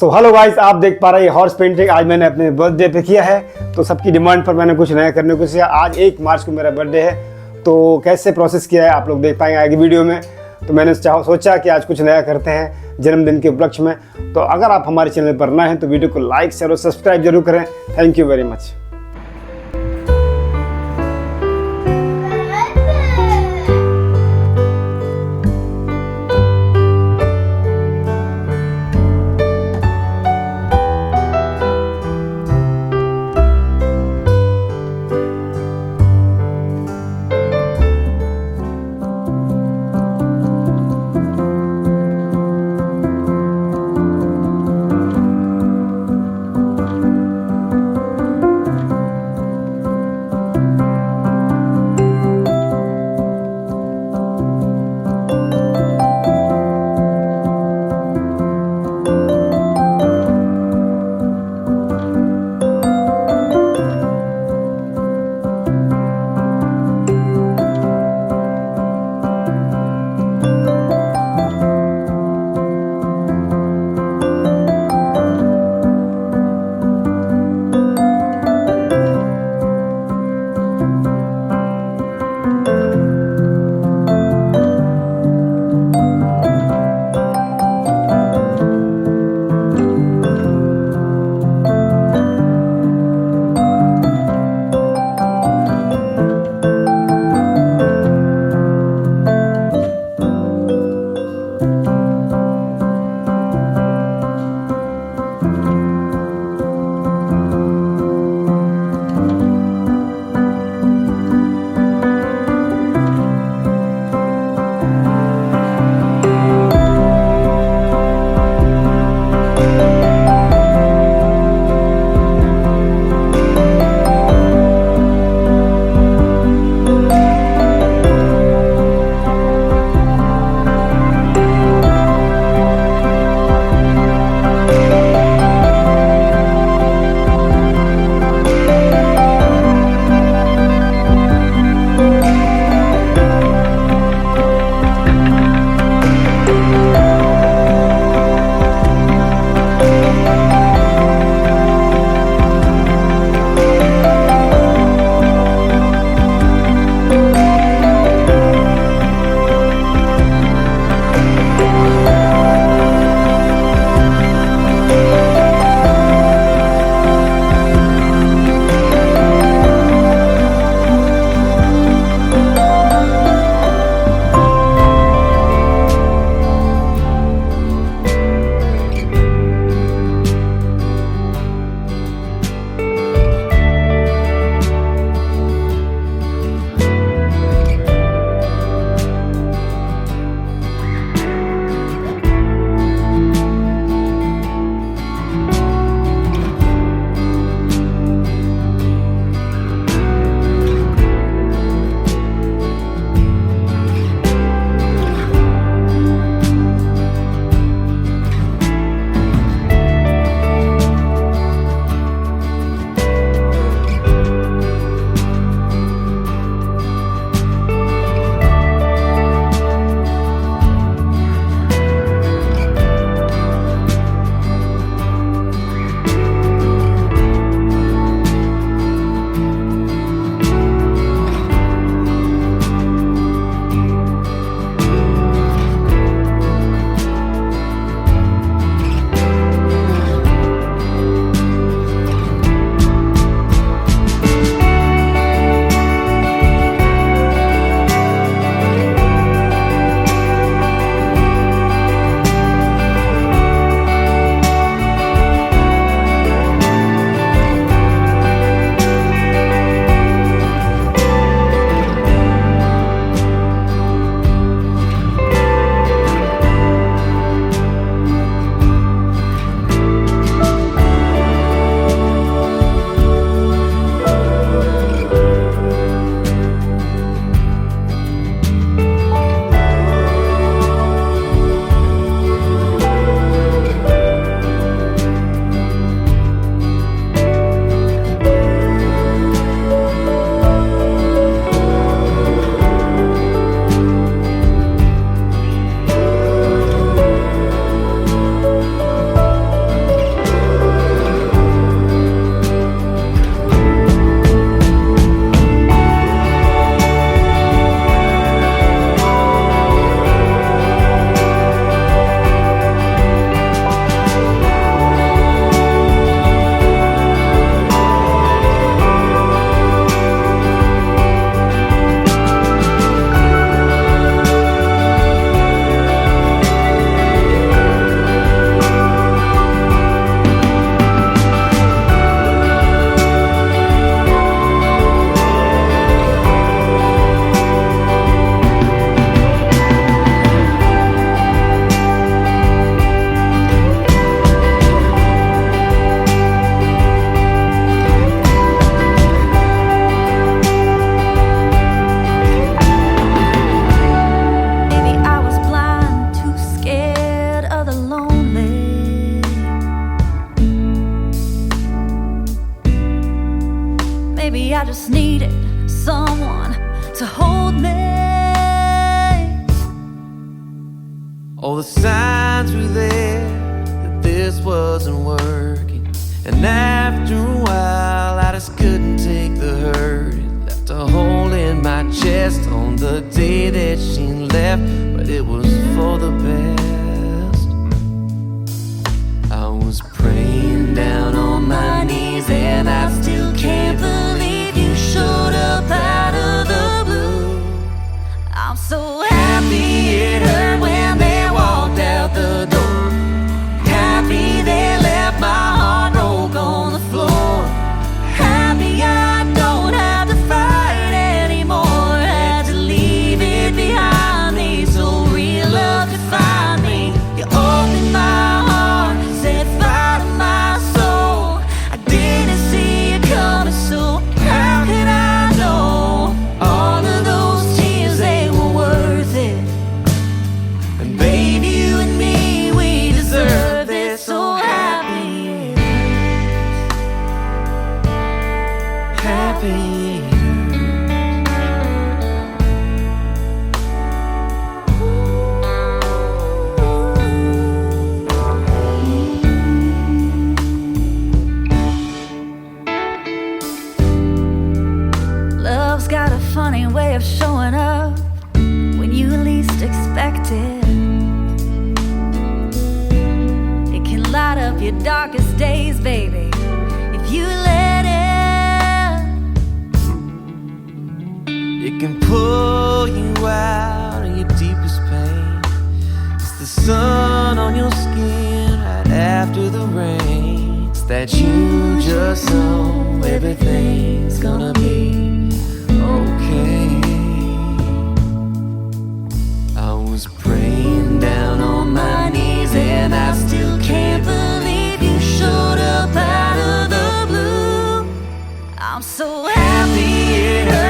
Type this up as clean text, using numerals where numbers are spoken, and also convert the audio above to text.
So hello guys, आप देख पा रहे हैं हॉर्स पेंटिंग। आज मैंने अपने बर्थडे पे किया है, तो सबकी डिमांड पर मैंने कुछ नया करने को किया। आज 1 मार्च को मेरा बर्थडे है, तो कैसे प्रोसेस किया है आप लोग देख पाएंगे आगे वीडियो में। तो मैंने सोचा कि आज कुछ नया करते हैं जन्मदिन के उपलक्ष्य में। तो अगर आप हमारे चैनल पर नए हैं तो वीडियो को लाइक शेयर और सब्सक्राइब जरूर करें। Thank you very much. baby, I just needed someone to hold me. All the signs were there that this wasn't working, and after a while I just couldn't take the hurt. It left a hole in my chest on the day that she left, but it was for the best. I was praying down on my knees, and I still can't believe you showed up out of the blue. I'm so happy it hurt when they walked out the door. Happy they left my heart broke on the floor. Happy I don't have to fight anymore. Had to leave it behind me so real love could find me. You opened my heart, set fire to my soul. I didn't see it coming, so how could I know? All of those tears, they were worth it. And baby, you and me, we deserve it. So happy it hurts. Happy it hurts. Love's got a funny way of showing up when you least expect it. It can light up your darkest days, baby, if you let it. It can pull you out of your deepest pain. It's the sun on your skin right after the rain. It's that you just know everything's gonna be okay. I was praying down on my knees, and I still can't believe you showed up out of the blue. I'm so happy it hurts.